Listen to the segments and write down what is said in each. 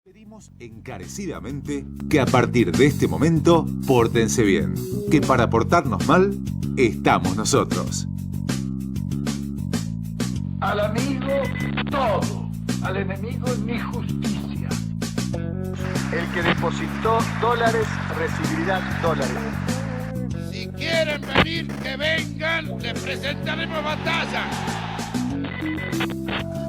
Pedimos encarecidamente que a partir de este momento pórtense bien, que para portarnos mal estamos nosotros. Al amigo todo, al enemigo ni justicia. El que depositó dólares recibirá dólares. Si quieren venir, que vengan, les presentaremos batalla.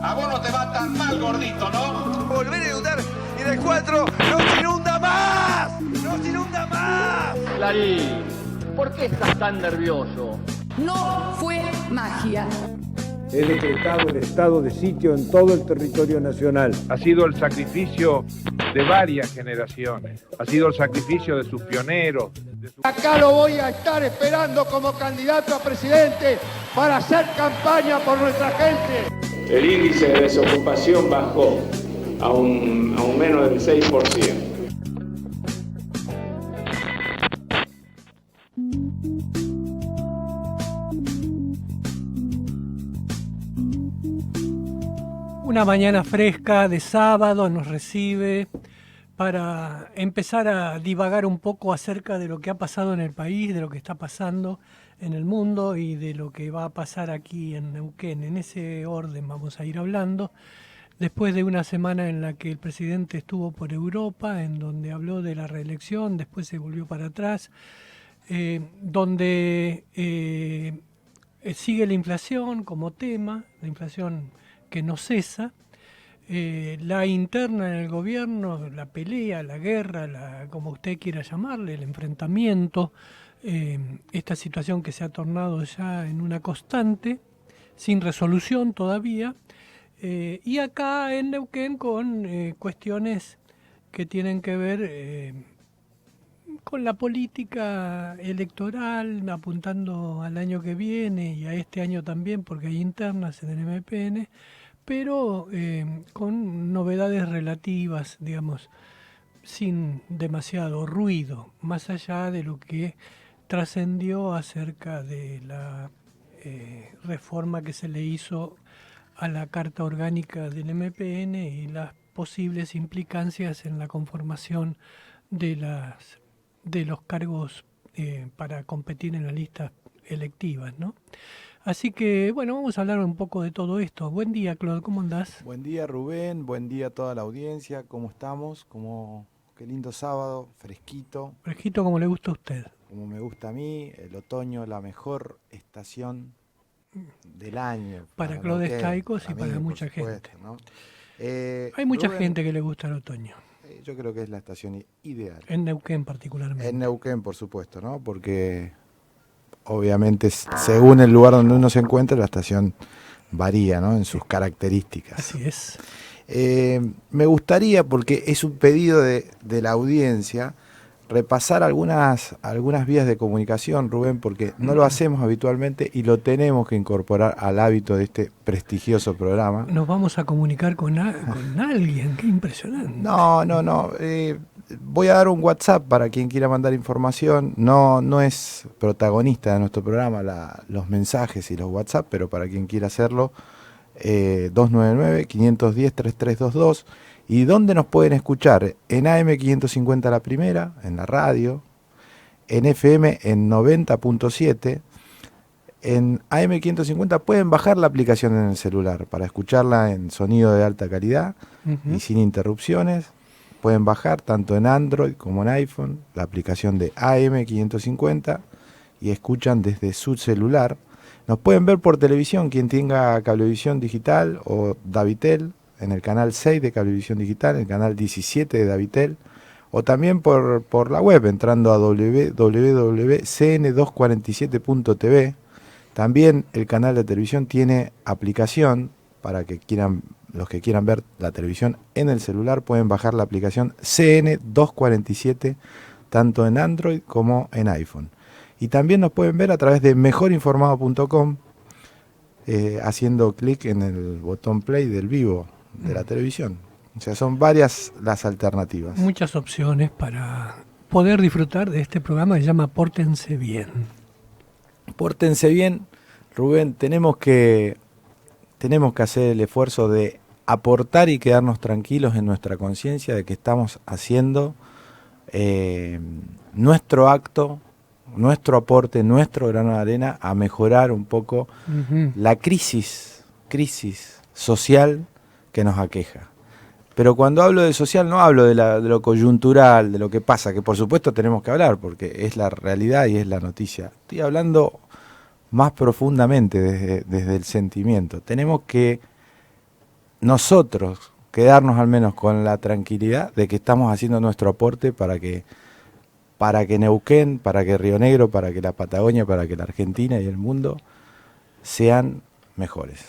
A vos no te va tan mal, gordito, ¿no? Volver a inundar y del 4 ¡nos inunda más! ¡Nos inunda más! Clarín, ¿por qué estás tan nervioso? No fue magia. He decretado el estado de sitio en todo el territorio nacional. Ha sido el sacrificio de varias generaciones. Ha sido el sacrificio de sus pioneros. Acá lo voy a estar esperando como candidato a presidente para hacer campaña por nuestra gente. El índice de desocupación bajó a un menos del 6%. Una mañana fresca de sábado nos recibe para empezar a divagar un poco acerca de lo que ha pasado en el país, de lo que está pasando en el mundo y de lo que va a pasar aquí en Neuquén. En ese orden vamos a ir hablando. Después de una semana en la que el presidente estuvo por Europa, en donde habló de la reelección, después se volvió para atrás, donde sigue la inflación como tema, la inflación que no cesa, la interna en el gobierno, la pelea, la guerra, como usted quiera llamarle, el enfrentamiento, esta situación que se ha tornado ya en una constante, sin resolución todavía, y acá en Neuquén con cuestiones que tienen que ver con la política electoral, apuntando al año que viene y a este año también, porque hay internas en el MPN, pero con novedades relativas, digamos, sin demasiado ruido, más allá de lo que trascendió acerca de la reforma que se le hizo a la Carta Orgánica del MPN y las posibles implicancias en la conformación de los cargos para competir en las listas electivas, ¿no? Así que, bueno, vamos a hablar un poco de todo esto. Buen día, Claude, ¿cómo andás? Buen día, Rubén, buen día a toda la audiencia, ¿cómo estamos? Qué lindo sábado, fresquito. Fresquito como le gusta a usted. Como me gusta a mí, el otoño, la mejor estación del año. Para Claude Staicos y para mucha gente. ¿No? Hay mucha Rubén, gente que le gusta el otoño. Yo creo que es la estación ideal. En Neuquén particularmente. En Neuquén, por supuesto, ¿no? Porque obviamente según el lugar donde uno se encuentra, la estación varía, ¿no? En sus características. Así es. Me gustaría, porque es un pedido de la audiencia, repasar algunas vías de comunicación, Rubén, porque no lo hacemos habitualmente y lo tenemos que incorporar al hábito de este prestigioso programa. Nos vamos a comunicar con alguien, qué impresionante. No. Voy a dar un WhatsApp para quien quiera mandar información. No es protagonista de nuestro programa los mensajes y los WhatsApp, pero para quien quiera hacerlo, 299-510-3322. ¿Y dónde nos pueden escuchar? En AM550 la primera, en la radio, en FM en 90.7, en AM550 pueden bajar la aplicación en el celular para escucharla en sonido de alta calidad y sin interrupciones. Pueden bajar tanto en Android como en iPhone la aplicación de AM550 y escuchan desde su celular. Nos pueden ver por televisión, quien tenga Cablevisión Digital o Davitel, en el canal 6 de Cablevisión Digital, en el canal 17 de Davitel, o también por la web, entrando a www.cn247.tv. También el canal de televisión tiene aplicación para los que quieran ver la televisión en el celular, pueden bajar la aplicación CN247, tanto en Android como en iPhone. Y también nos pueden ver a través de mejorinformado.com, haciendo clic en el botón play del vivo de la televisión. O sea, son varias las alternativas. Muchas opciones para poder disfrutar de este programa que se llama Pórtense Bien. Pórtense bien, Rubén, tenemos que hacer el esfuerzo de aportar y quedarnos tranquilos en nuestra conciencia de que estamos haciendo nuestro acto, nuestro aporte, nuestro grano de arena a mejorar un poco la crisis social que nos aqueja. Pero cuando hablo de social no hablo de lo coyuntural, de lo que pasa, que por supuesto tenemos que hablar porque es la realidad y es la noticia. Estoy hablando más profundamente desde el sentimiento. Tenemos que nosotros quedarnos al menos con la tranquilidad de que estamos haciendo nuestro aporte para que Neuquén, para que Río Negro, para que la Patagonia, para que la Argentina y el mundo sean mejores.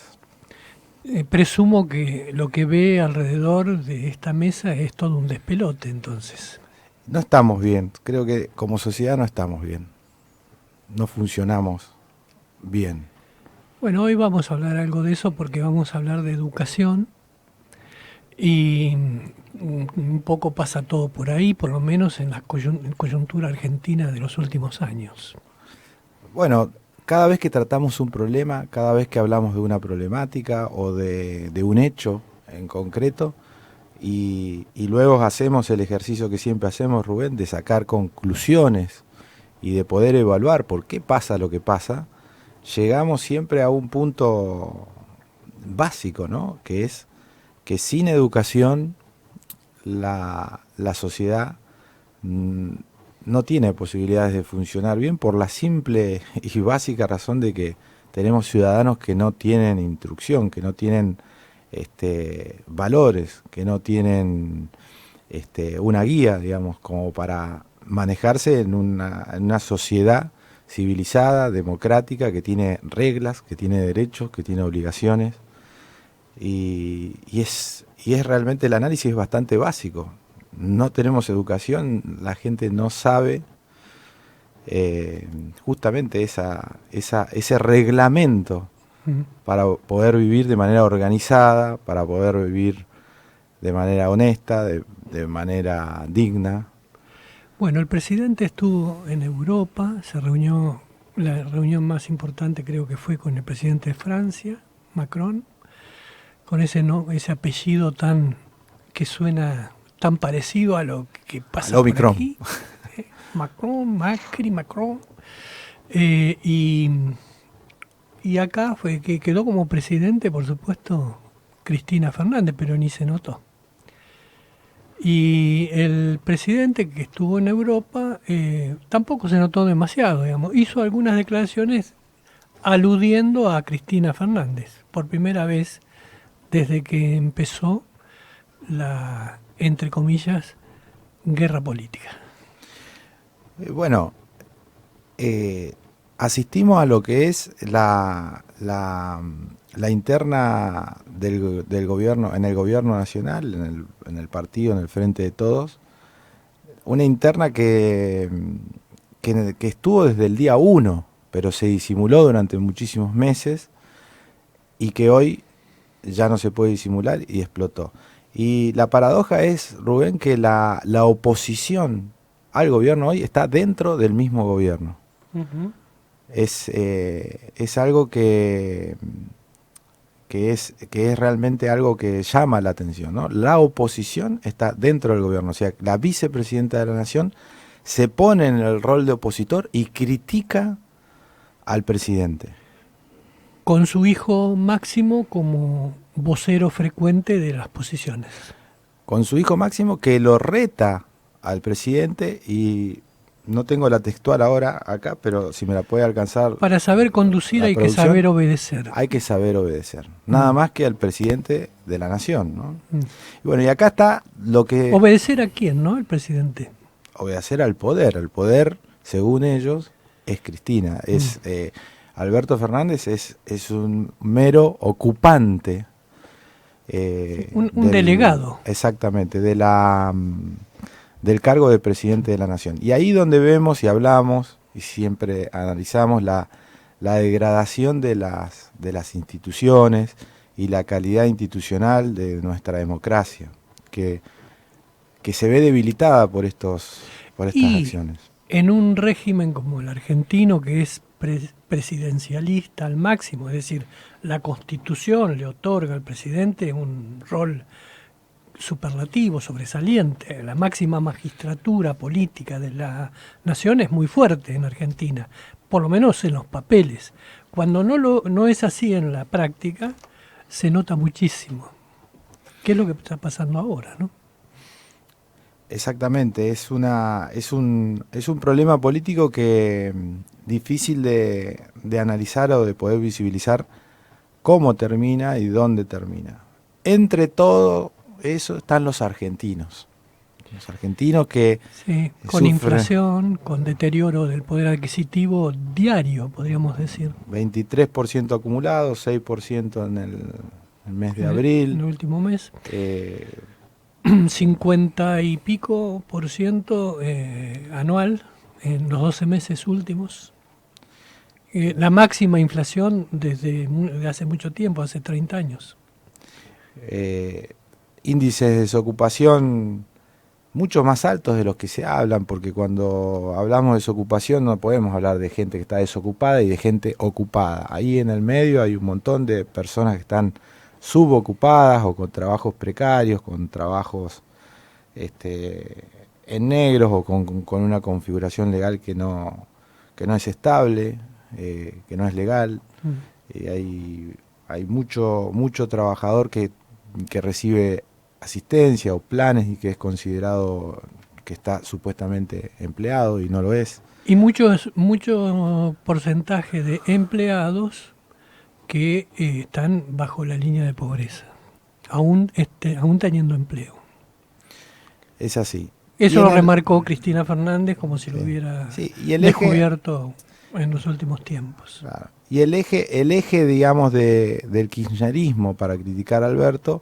Presumo que lo que ve alrededor de esta mesa es todo un despelote, entonces. No estamos bien, creo que como sociedad no estamos bien, no funcionamos bien. Bueno, hoy vamos a hablar algo de eso porque vamos a hablar de educación y un poco pasa todo por ahí, por lo menos en la coyuntura argentina de los últimos años. Bueno, cada vez que tratamos un problema, cada vez que hablamos de una problemática o de un hecho en concreto y luego hacemos el ejercicio que siempre hacemos, Rubén, de sacar conclusiones y de poder evaluar por qué pasa lo que pasa, llegamos siempre a un punto básico, ¿no? Que es que sin educación la sociedad no tiene posibilidades de funcionar bien por la simple y básica razón de que tenemos ciudadanos que no tienen instrucción, que no tienen valores, que no tienen una guía, digamos, como para manejarse en una sociedad civilizada, democrática, que tiene reglas, que tiene derechos, que tiene obligaciones. Y es realmente el análisis es bastante básico. No tenemos educación, la gente no sabe justamente ese reglamento para poder vivir de manera organizada, para poder vivir de manera honesta, de manera digna. Bueno, el presidente estuvo en Europa, se reunió, la reunión más importante creo que fue con el presidente de Francia, Macron, con ese apellido que suena tan parecido a lo que pasa por Omicron. Aquí. Macron, Macri, Macron. Y acá fue que quedó como presidente, por supuesto, Cristina Fernández, pero ni se notó. Y el presidente que estuvo en Europa tampoco se notó demasiado, digamos. Hizo algunas declaraciones aludiendo a Cristina Fernández, por primera vez desde que empezó la, entre comillas, guerra política. Bueno, asistimos a lo que es la interna del gobierno, en el gobierno nacional, en el partido, en el Frente de Todos, una interna que estuvo desde el día 1, pero se disimuló durante muchísimos meses y que hoy ya no se puede disimular y explotó. Y la paradoja es, Rubén, que la oposición al gobierno hoy está dentro del mismo gobierno. Uh-huh. Es algo que es realmente algo que llama la atención, ¿no? La oposición está dentro del gobierno, o sea, la vicepresidenta de la Nación se pone en el rol de opositor y critica al presidente. Con su hijo Máximo como vocero frecuente de las posiciones. Con su hijo Máximo que lo reta al presidente y no tengo la textual ahora acá, pero si me la puede alcanzar. Para saber conducir hay que saber obedecer. Hay que saber obedecer, nada más que al presidente de la Nación, ¿no? Y bueno, y acá está lo que... ¿Obedecer a quién, no? El presidente. Obedecer al poder, según ellos, es Cristina, es... Alberto Fernández es un mero ocupante. Un delegado. Exactamente, del cargo de presidente de la Nación. Y ahí donde vemos y hablamos y siempre analizamos la degradación de las instituciones y la calidad institucional de nuestra democracia, que se ve debilitada por estas acciones. En un régimen como el argentino, que es presidencialista al máximo, es decir, la Constitución le otorga al presidente un rol superlativo, sobresaliente. La máxima magistratura política de la nación es muy fuerte en Argentina, por lo menos en los papeles. Cuando no es así en la práctica, se nota muchísimo. ¿Qué es lo que está pasando ahora, no? Exactamente, es un problema político que difícil de analizar o de poder visibilizar cómo termina y dónde termina. Entre todo eso están los argentinos que sí, con inflación, con deterioro del poder adquisitivo diario, podríamos decir. 23% acumulado, 6% en el mes de abril. En el último mes. 50 y pico % anual en los 12 meses últimos. La máxima inflación desde hace mucho tiempo, hace 30 años. Índices de desocupación mucho más altos de los que se hablan, porque cuando hablamos de desocupación no podemos hablar de gente que está desocupada y de gente ocupada. Ahí en el medio hay un montón de personas que están subocupadas o con trabajos precarios, con trabajos en negros o con una configuración legal que no es estable, que no es legal. Hay mucho trabajador que recibe asistencia o planes y que es considerado que está supuestamente empleado y no lo es. Y mucho porcentaje de empleados que están bajo la línea de pobreza, aún teniendo empleo. Es así. Eso lo remarcó Cristina Fernández como si lo hubiera descubierto en los últimos tiempos. Claro. Y el eje digamos, del kirchnerismo para criticar a Alberto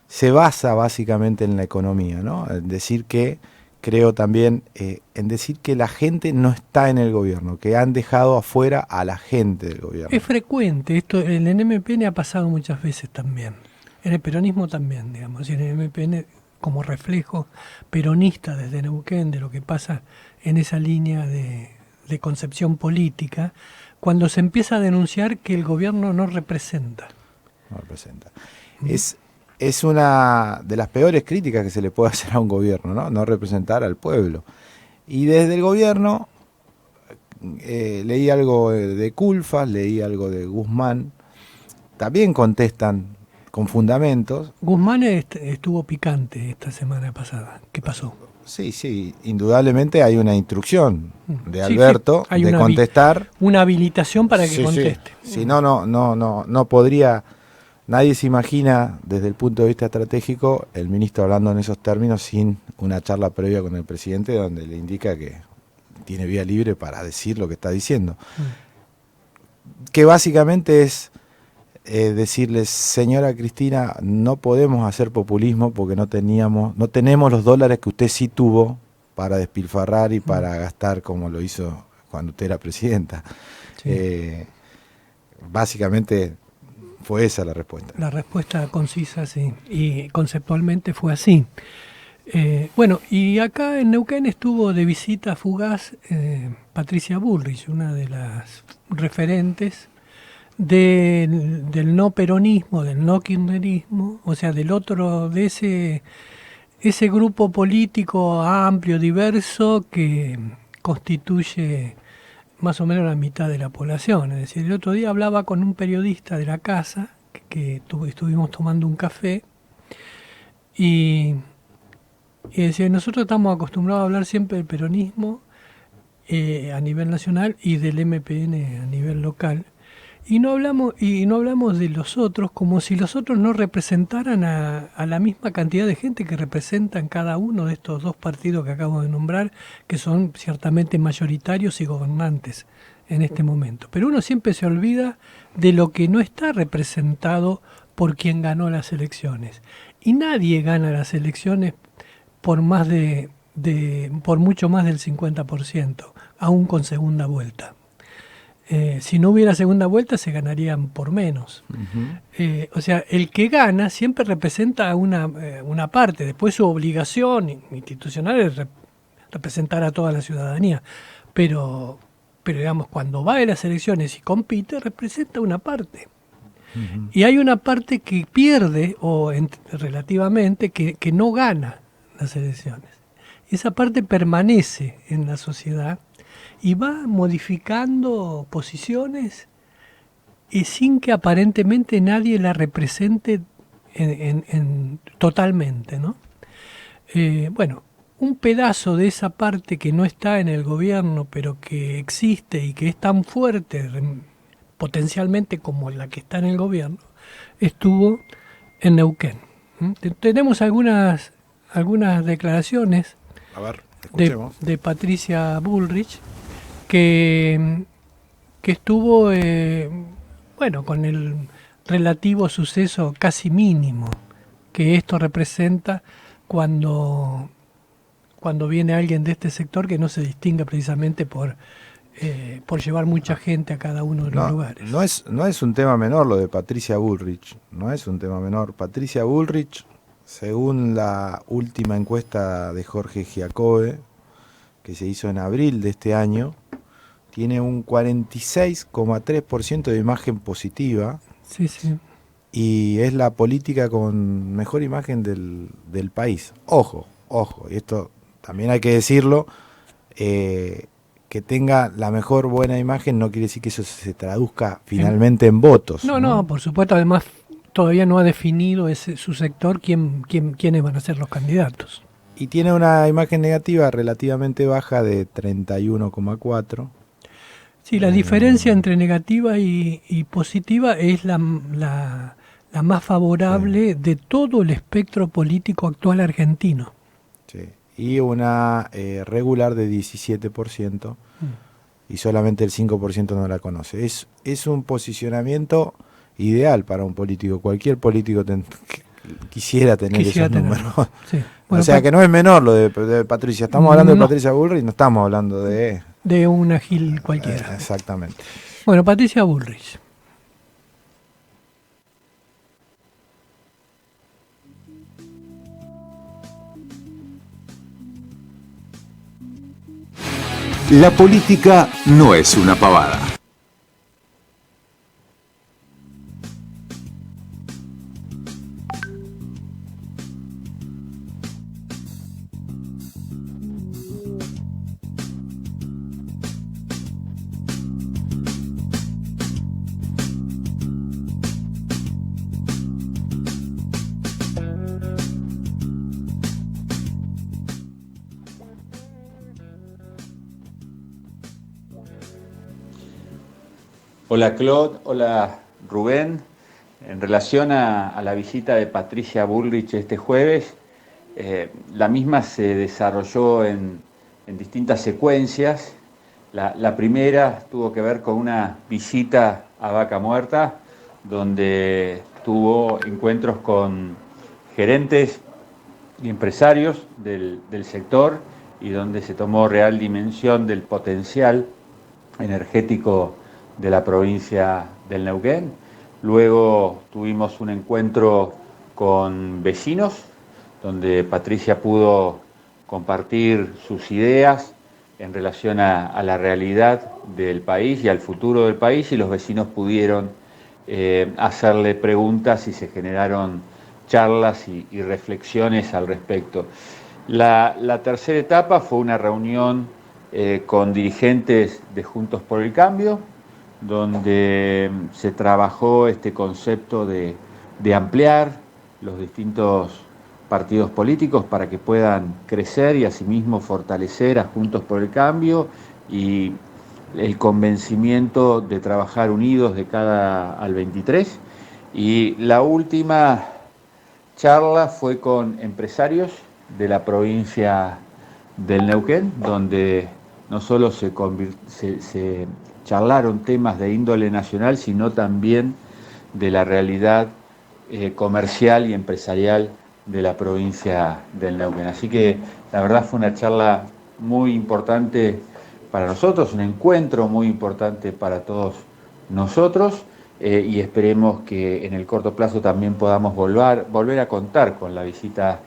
se basa básicamente en la economía, ¿no? En decir que, creo también, en decir que la gente no está en el gobierno, que han dejado afuera a la gente del gobierno. Es frecuente, esto en el MPN ha pasado muchas veces también, en el peronismo también, digamos, y en el MPN como reflejo peronista desde Neuquén de lo que pasa en esa línea de concepción política, cuando se empieza a denunciar que el gobierno no representa. No representa. Es una de las peores críticas que se le puede hacer a un gobierno, ¿no? No representar al pueblo. Y desde el gobierno leí algo de Culfas, leí algo de Guzmán, también contestan con fundamentos. Guzmán estuvo picante esta semana pasada. ¿Qué pasó? Sí, indudablemente hay una instrucción de Alberto de contestar. Una habilitación para que conteste. Si no podría. Nadie se imagina, desde el punto de vista estratégico, el ministro hablando en esos términos sin una charla previa con el presidente donde le indica que tiene vía libre para decir lo que está diciendo. Que básicamente es decirles, señora Cristina, no podemos hacer populismo porque no tenemos los dólares que usted sí tuvo para despilfarrar y para gastar como lo hizo cuando usted era presidenta. Sí. Básicamente fue esa la respuesta. La respuesta concisa, sí, y conceptualmente fue así. Bueno, y acá en Neuquén estuvo de visita fugaz Patricia Bullrich, una de las referentes del no peronismo, del no kirchnerismo, o sea, de ese grupo político amplio, diverso, que constituye más o menos la mitad de la población. Es decir, el otro día hablaba con un periodista de la casa, que estuvimos tomando un café, y decía, nosotros estamos acostumbrados a hablar siempre del peronismo a nivel nacional y del MPN a nivel local, y no hablamos de los otros como si los otros no representaran a la misma cantidad de gente que representan cada uno de estos dos partidos que acabo de nombrar, que son ciertamente mayoritarios y gobernantes en este momento. Pero uno siempre se olvida de lo que no está representado por quien ganó las elecciones. Y nadie gana las elecciones por mucho más del 50%, aún con segunda vuelta. Si no hubiera segunda vuelta se ganarían por menos. Uh-huh. O sea, el que gana siempre representa una parte. Después su obligación institucional es representar a toda la ciudadanía. Pero pero digamos, cuando va a las elecciones y compite, representa una parte. Y hay una parte que pierde, relativamente, que no gana las elecciones. Esa parte permanece en la sociedad y va modificando posiciones y sin que aparentemente nadie la represente totalmente, ¿no? Bueno, un pedazo de esa parte que no está en el gobierno, pero que existe y que es tan fuerte potencialmente como la que está en el gobierno, estuvo en Neuquén. Tenemos algunas declaraciones de Patricia Bullrich que estuvo con el relativo suceso casi mínimo que esto representa cuando viene alguien de este sector que no se distingue precisamente por llevar mucha gente a cada uno de los lugares. No es un tema menor lo de Patricia Bullrich, no es un tema menor. Patricia Bullrich, según la última encuesta de Jorge Giacobbe, que se hizo en abril de este año, tiene un 46,3% de imagen positiva. Sí, sí. Y es la política con mejor imagen del país. Ojo, y esto también hay que decirlo, que tenga la mejor buena imagen no quiere decir que eso se traduzca finalmente en votos. No, por supuesto, además todavía no ha definido su sector quiénes van a ser los candidatos. Y tiene una imagen negativa relativamente baja de 31,4. Sí, la diferencia entre negativa y positiva es la más favorable de todo el espectro político actual argentino. Sí. Y una regular de 17%, y solamente el 5% no la conoce. Es un posicionamiento ideal para un político. Cualquier político quisiera tener esos números. Sí. Bueno, o sea que no es menor lo de Patricia. Estamos hablando de Patricia Bullrich, no estamos hablando de una Gil cualquiera. Exactamente. Bueno, Patricia Bullrich. La política no es una pavada. Hola Claude, hola Rubén. En relación a la visita de Patricia Bullrich este jueves, la misma se desarrolló en distintas secuencias. La primera tuvo que ver con una visita a Vaca Muerta, donde tuvo encuentros con gerentes y empresarios del sector y donde se tomó real dimensión del potencial energético de la provincia del Neuquén. Luego tuvimos un encuentro con vecinos, donde Patricia pudo compartir sus ideas en relación a la realidad del país y al futuro del país, y los vecinos pudieron hacerle preguntas y se generaron charlas y reflexiones al respecto. La tercera etapa fue una reunión con dirigentes de Juntos por el Cambio, donde se trabajó este concepto de ampliar los distintos partidos políticos para que puedan crecer y asimismo fortalecer a Juntos por el Cambio, y el convencimiento de trabajar unidos de cara al 23. Y la última charla fue con empresarios de la provincia del Neuquén, donde no solo se charlaron temas de índole nacional, sino también de la realidad comercial y empresarial de la provincia del Neuquén. Así que la verdad fue una charla muy importante para nosotros, un encuentro muy importante para todos nosotros, y esperemos que en el corto plazo también podamos volver a contar con la visita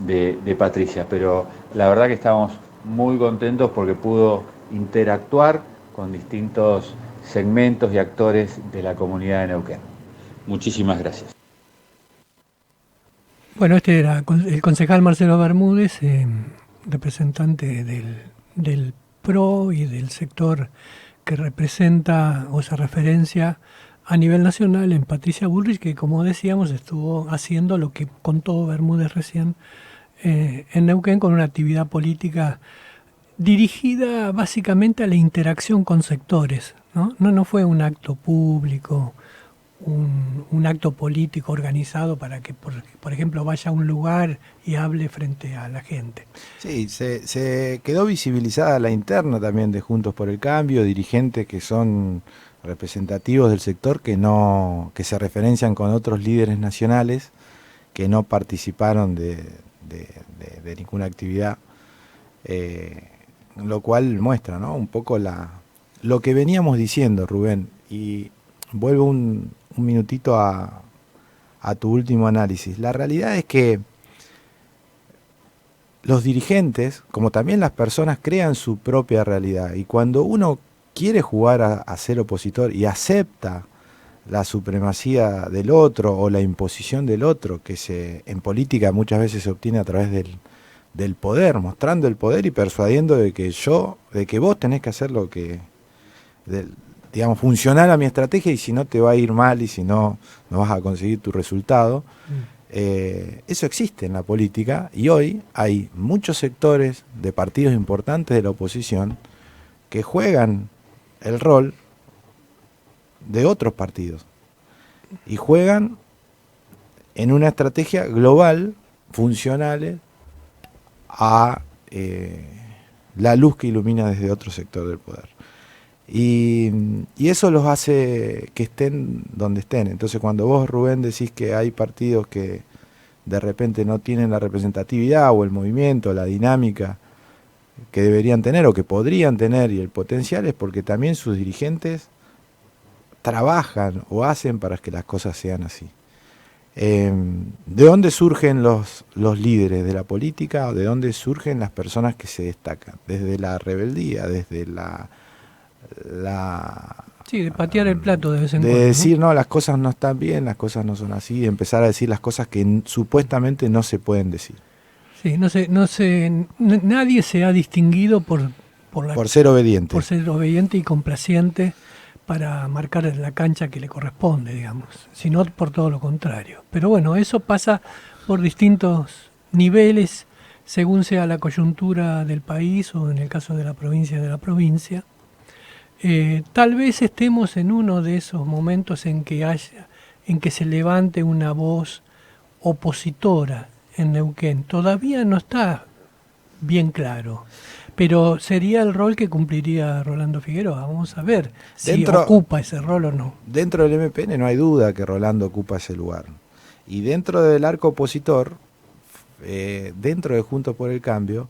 de Patricia. Pero la verdad que estamos muy contentos porque pudo interactuar con distintos segmentos y actores de la comunidad de Neuquén. Muchísimas gracias. Bueno, este era el concejal Marcelo Bermúdez, representante del PRO y del sector que representa o se referencia a nivel nacional en Patricia Bullrich, que como decíamos estuvo haciendo lo que contó Bermúdez recién en Neuquén, con una actividad política dirigida básicamente a la interacción con sectores, ¿no? No fue un acto público, un acto político organizado para que, por ejemplo, vaya a un lugar y hable frente a la gente. Sí, se quedó visibilizada la interna también de Juntos por el Cambio, dirigentes que son representativos del sector que se referencian con otros líderes nacionales que no participaron de ninguna actividad, lo cual muestra, ¿no?, un poco lo que veníamos diciendo, Rubén, y vuelvo un minutito a tu último análisis. La realidad es que los dirigentes, como también las personas, crean su propia realidad, y cuando uno quiere jugar a ser opositor y acepta la supremacía del otro o la imposición del otro, que en política muchas veces se obtiene a través del poder, mostrando el poder y persuadiendo de que vos tenés que hacer lo que, digamos, funcionar a mi estrategia, y si no te va a ir mal y si no vas a conseguir tu resultado. Eso existe en la política, y hoy hay muchos sectores de partidos importantes de la oposición que juegan el rol de otros partidos y juegan en una estrategia global, funcional a la luz que ilumina desde otro sector del poder. Y eso los hace que estén donde estén. Entonces, cuando vos, Rubén, decís que hay partidos que de repente no tienen la representatividad o el movimiento, la dinámica que deberían tener o que podrían tener, y el potencial, es porque también sus dirigentes trabajan o hacen para que las cosas sean así. ¿De dónde surgen los líderes de la política? ¿De dónde surgen las personas que se destacan? Desde la rebeldía, desde sí, de patear el plato de vez en cuando. De decir, ¿no?, las cosas no están bien, las cosas no son así, de empezar a decir las cosas que supuestamente no se pueden decir. Sí, nadie se ha distinguido por ser obediente. Por ser obediente y complaciente para marcar la cancha que le corresponde, digamos, sino por todo lo contrario. Pero bueno, eso pasa por distintos niveles, según sea la coyuntura del país o en el caso de la provincia. Tal vez estemos en uno de esos momentos en que se levante una voz opositora en Neuquén. Todavía no está bien claro, pero sería el rol que cumpliría Rolando Figueroa. Vamos a ver si ocupa ese rol o no. Dentro del MPN no hay duda que Rolando ocupa ese lugar. Y dentro del arco opositor, dentro de Juntos por el Cambio,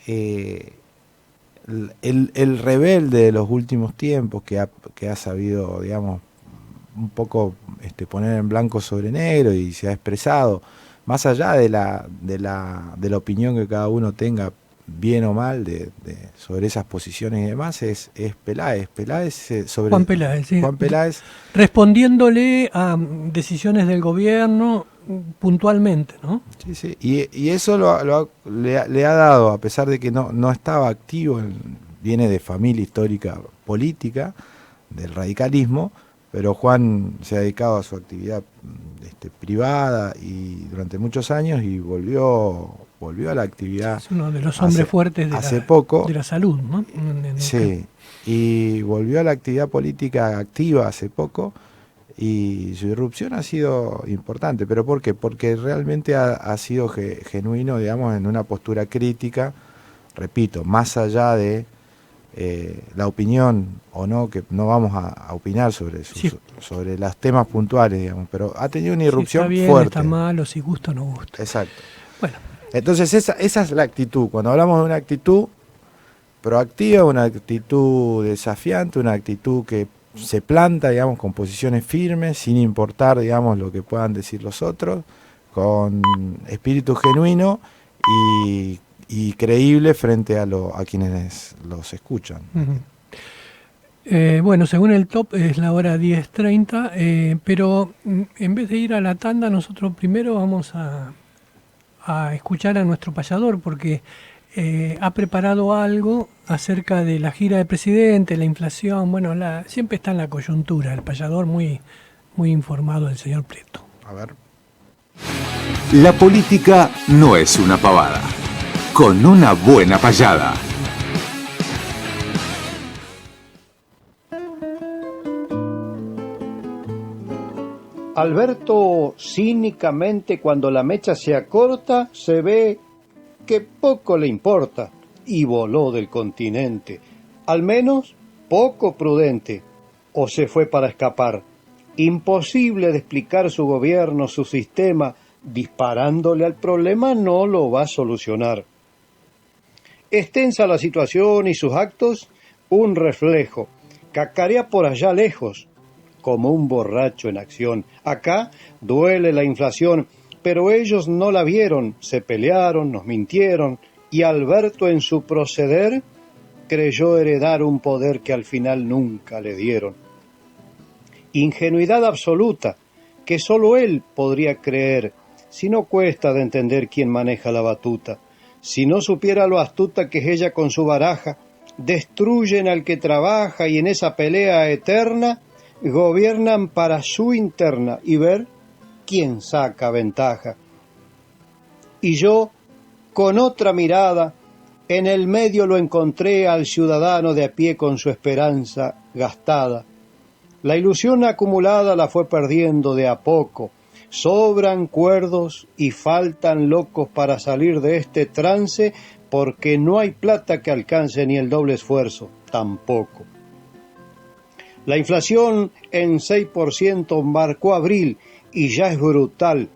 el rebelde de los últimos tiempos que ha sabido, digamos, un poco poner en blanco sobre negro y se ha expresado, más allá de la opinión que cada uno tenga, bien o mal, sobre esas posiciones y demás, es Peláez. Juan Peláez, sí. Juan Peláez. Respondiéndole a decisiones del gobierno puntualmente, ¿no? Sí, sí. Y eso le ha dado, a pesar de que no estaba activo, viene de familia histórica política, del radicalismo, pero Juan se ha dedicado a su actividad privada y durante muchos años, y volvió a la actividad. Es uno de los hombres fuertes de la salud, ¿no? Sí, y volvió a la actividad política activa hace poco, y su irrupción ha sido importante. ¿Pero por qué? Porque realmente ha sido genuino, digamos, en una postura crítica, repito, más allá de la opinión o no, que no vamos a opinar sobre los temas puntuales, digamos, pero ha tenido una irrupción está bien, fuerte. Está mal, o si gusta o no gusta. Exacto. Bueno. Entonces esa es la actitud. Cuando hablamos de una actitud proactiva, una actitud desafiante, una actitud que se planta, digamos, con posiciones firmes, sin importar, digamos, lo que puedan decir los otros, con espíritu genuino y creíble frente a quienes los escuchan. Bueno, según el top es la hora 10:30, pero en vez de ir a la tanda, nosotros primero vamos a escuchar a nuestro payador, porque ha preparado algo acerca de la gira del presidente, la inflación. Bueno, siempre está en la coyuntura, el payador muy informado del señor Prieto. A ver. La política no es una pavada. Con una buena payada. Alberto, cínicamente, cuando la mecha se acorta, se ve que poco le importa y voló del continente. Al menos poco prudente, o se fue para escapar. Imposible de explicar su gobierno, su sistema, disparándole al problema no lo va a solucionar. Extensa la situación y sus actos, un reflejo. Cacarea por allá lejos, como un borracho en acción. Acá duele la inflación, pero ellos no la vieron, se pelearon, nos mintieron, y Alberto en su proceder creyó heredar un poder que al final nunca le dieron. Ingenuidad absoluta, que solo él podría creer, si no cuesta de entender quién maneja la batuta. Si no supiera lo astuta que es ella con su baraja, destruyen al que trabaja y en esa pelea eterna gobiernan para su interna y ver quién saca ventaja. Y yo, con otra mirada, en el medio lo encontré al ciudadano de a pie con su esperanza gastada. La ilusión acumulada la fue perdiendo de a poco. Sobran cuerdos y faltan locos para salir de este trance, porque no hay plata que alcance ni el doble esfuerzo, tampoco. La inflación en 6% marcó abril y ya es brutal.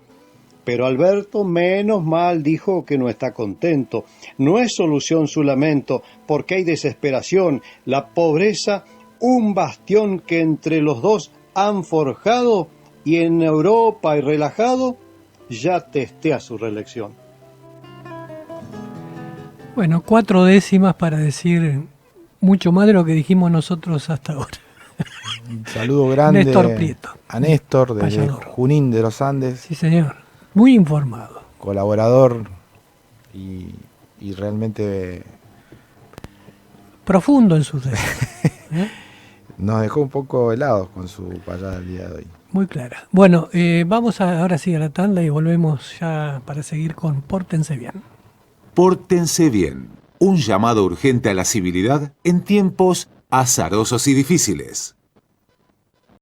Pero Alberto, menos mal, dijo que no está contento. No es solución su lamento, porque hay desesperación. La pobreza, un bastión que entre los dos han forjado, y en Europa y relajado, ya testea su reelección. Bueno, 4 décimas para decir mucho más de lo que dijimos nosotros hasta ahora. Un saludo grande Néstor Prieto, a Néstor desde payador. Junín de los Andes. Sí, señor. Muy informado. Colaborador y realmente profundo en sus dedos. Nos dejó un poco helados con su payada del día de hoy. Muy clara. Bueno, vamos ahora sí a la tanda y volvemos ya para seguir con Pórtense Bien. Pórtense bien. Un llamado urgente a la civilidad en tiempos azarosos y difíciles.